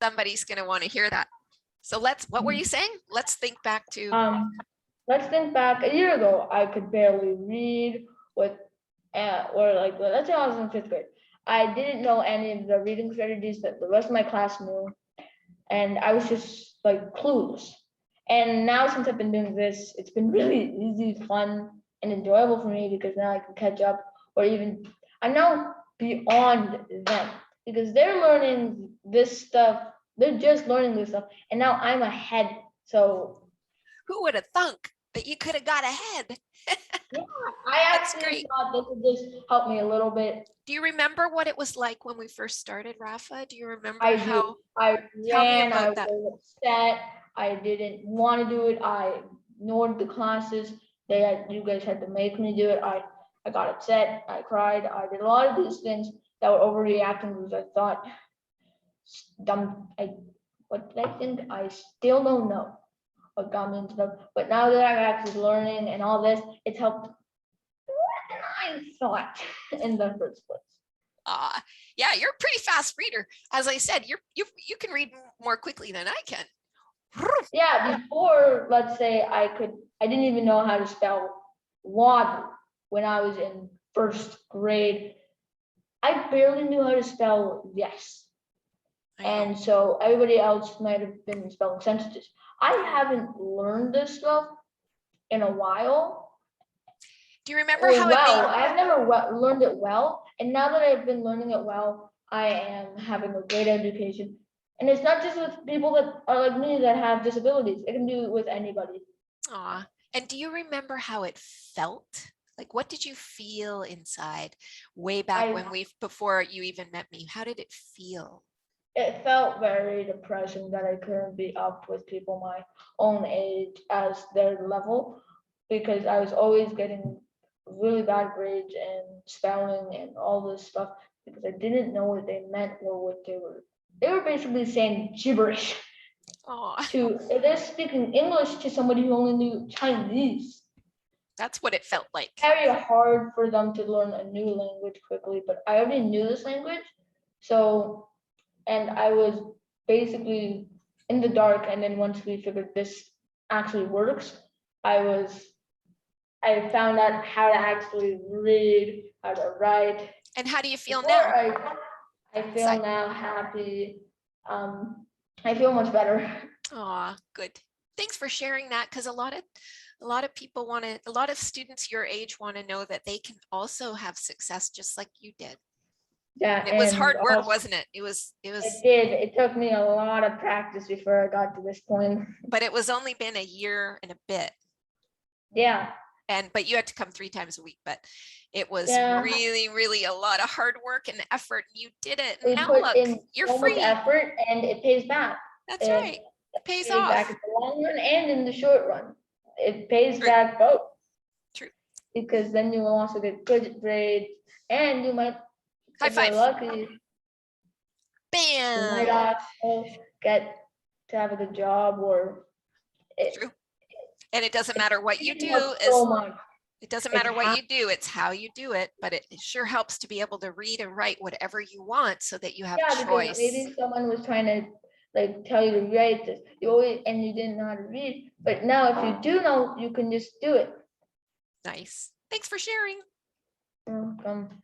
somebody's going to want to hear that. So what were you saying? Let's think back to. Let's think back a year ago. I could barely read or like, let's say I was in 5th grade. I didn't know any of the reading strategies that the rest of my class knew. And I was just like clueless. And now since I've been doing this, it's been really easy, fun, and enjoyable for me because now I can catch up, or even I'm now beyond them because they're learning this stuff. They're just learning this stuff. And now I'm ahead. So who would have thunk that you could have got ahead? yeah, I actually thought this would just help me a little bit. Do you remember what it was like when we first started, Rafa? Do you remember I how? I ran, I that. was upset, I didn't want to do it, I ignored the classes. You guys had to make me do it. I got upset, I cried, I did a lot of these things that were overreacting because I thought what did I think? I still don't know what got me into them. But now that I'm actually learning and all this, it's helped more than I thought in the first place. Yeah, you're a pretty fast reader. As I said, you can read more quickly than I can. Yeah, before, let's say I didn't even know how to spell water when I was in 1st grade. I barely knew how to spell yes. And so everybody else might have been spelling sentences. I haven't learned this stuff in a while. Do you remember how I've never learned it well. And now that I've been learning it well, I am having a great education. And it's not just with people that are like me that have disabilities. I can do it with anybody. Aw. And do you remember how it felt? Like, what did you feel inside way back before you even met me? How did it feel? It felt very depressing that I couldn't be up with people my own age as their level, because I was always getting really bad grades and spelling and all this stuff because I didn't know what they meant or what they were. They were basically saying gibberish. They're speaking English to somebody who only knew Chinese. That's what it felt like. Very hard for them to learn a new language quickly, but I already knew this language. So, and I was basically in the dark. And then once we figured this actually works, I found out how to actually read, how to write. And how do you feel now? I feel now happy. I feel much better. Aw, good. Thanks for sharing that, because a lot of people a lot of students your age want to know that they can also have success just like you did. Yeah, and it was hard work, wasn't it? It was. It did. It took me a lot of practice before I got to this point. But it was only been a year and a bit. Yeah. But you had to come 3 times a week, but it was really, really a lot of hard work and effort. You did it. We now put look, in you're so free. much effort and it pays back. That's right. It pays off. Back in the long run and in the short run. It pays back both. True. Because then you will also get good grades and you might, high if five. you're lucky, bam, you might also get to have a good job or True. And it doesn't matter what you do. It doesn't matter what you do, it's how you do it, but it sure helps to be able to read and write whatever you want so that you have choice. Because maybe someone was trying to like tell you to write this, and you didn't know how to read, but now if you do know, you can just do it. Nice. Thanks for sharing. You're welcome.